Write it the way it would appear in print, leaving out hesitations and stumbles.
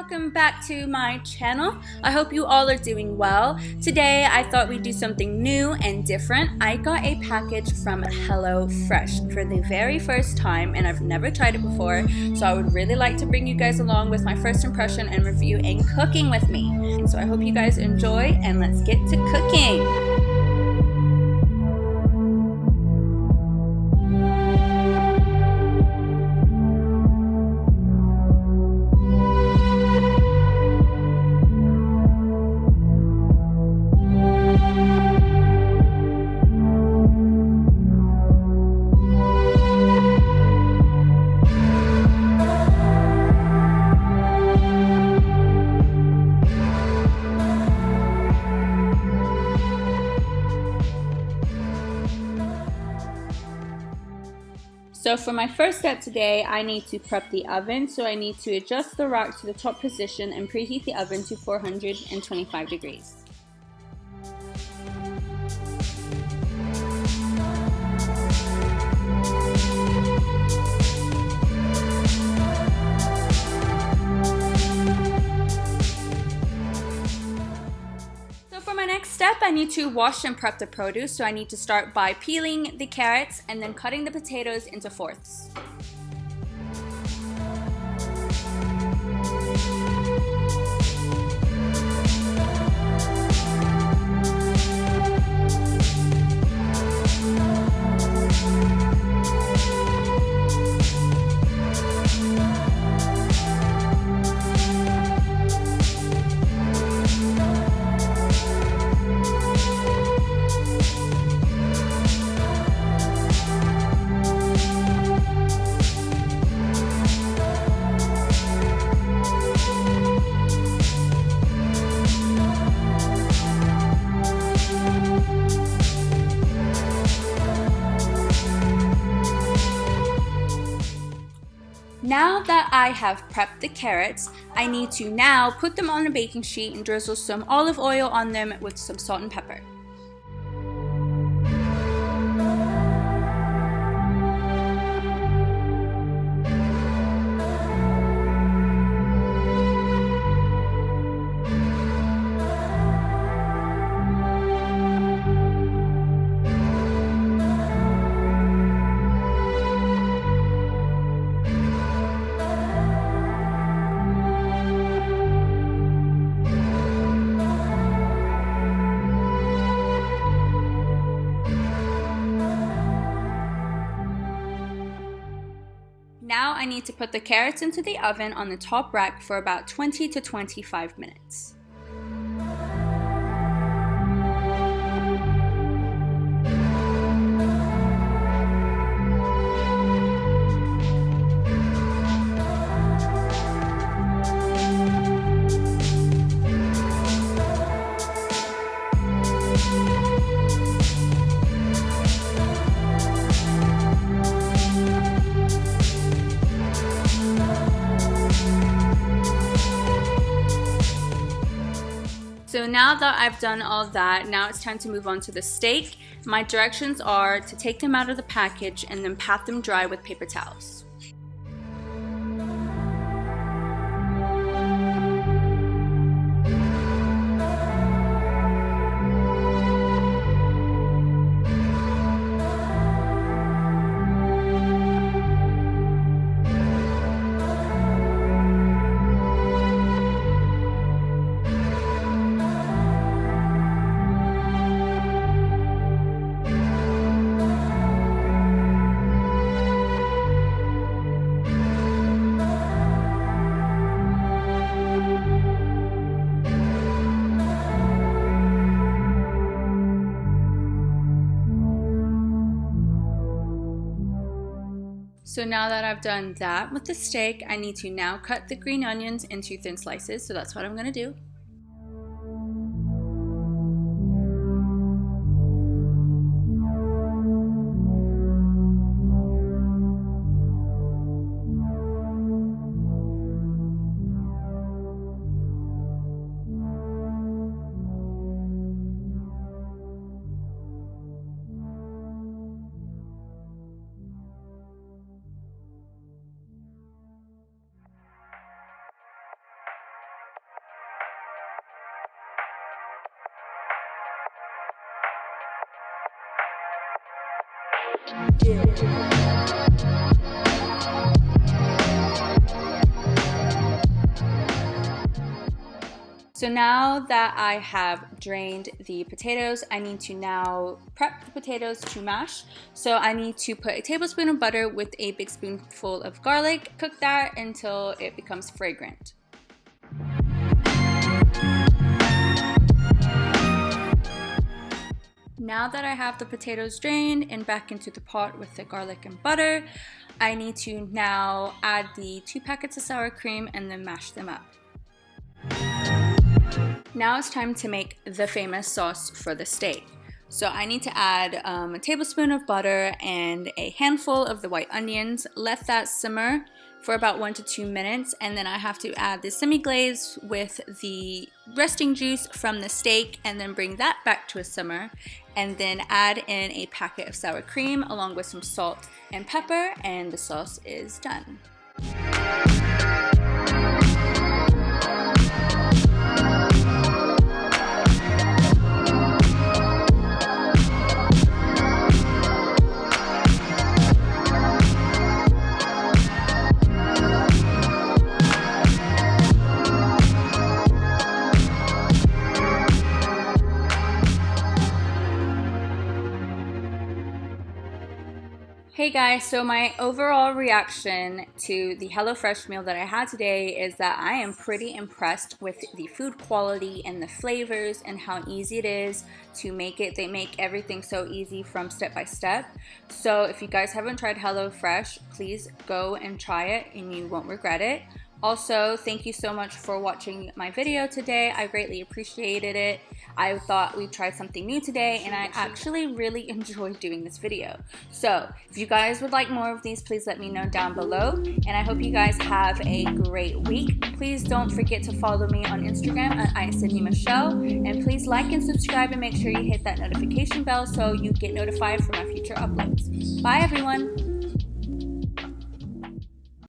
welcome back to my channel. I hope you all are doing well. Today I thought we'd do something new and different. I got a package from HelloFresh for the very first time and I've never tried it before, so I would really like to bring you guys along with my first impression and review and cooking with me. And so I hope you guys enjoy and let's get to cooking. So for my first step today, I need to prep the oven. So I need to adjust the rack to the top position and preheat the oven to 425 degrees. Next step, I need to wash and prep the produce, so I need to start by peeling the carrots and then cutting the potatoes into fourths. Now that I have prepped the carrots, I need to now put them on a baking sheet and drizzle some olive oil on them with some salt and pepper. Now I need to put the carrots into the oven on the top rack for about 20 to 25 minutes. So now that I've done all that, now it's time to move on to the steak. My directions are to take them out of the package and then pat them dry with paper towels. So now that I've done that with the steak, I need to now cut the green onions into thin slices, so that's what I'm going to do. So now that I have drained the potatoes, I need to now prep the potatoes to mash. So I need to put a tablespoon of butter with a big spoonful of garlic, cook that until it becomes fragrant. Now that I have the potatoes drained and back into the pot with the garlic and butter, I need to now add the 2 packets of sour cream and then mash them up. Now it's time to make the famous sauce for the steak. So I need to add a tablespoon of butter and a handful of the white onions. Let that simmer for about 1 to 2 minutes, and then I have to add the semi-glaze with the resting juice from the steak and then bring that back to a simmer, and then add in a packet of sour cream along with some salt and pepper, and the sauce is done. Hey guys, so my overall reaction to the HelloFresh meal that I had today is that I am pretty impressed with the food quality and the flavors and how easy it is to make it. They make everything so easy from step by step. So if you guys haven't tried HelloFresh, please go and try it and you won't regret it. Also, thank you so much for watching my video today. I greatly appreciated it. I thought we'd try something new today, and I actually really enjoyed doing this video. So if you guys would like more of these, please let me know down below. And I hope you guys have a great week. Please don't forget to follow me on Instagram at @ISydneyMichelle. And please like and subscribe and make sure you hit that notification bell so you get notified for my future uploads. Bye everyone!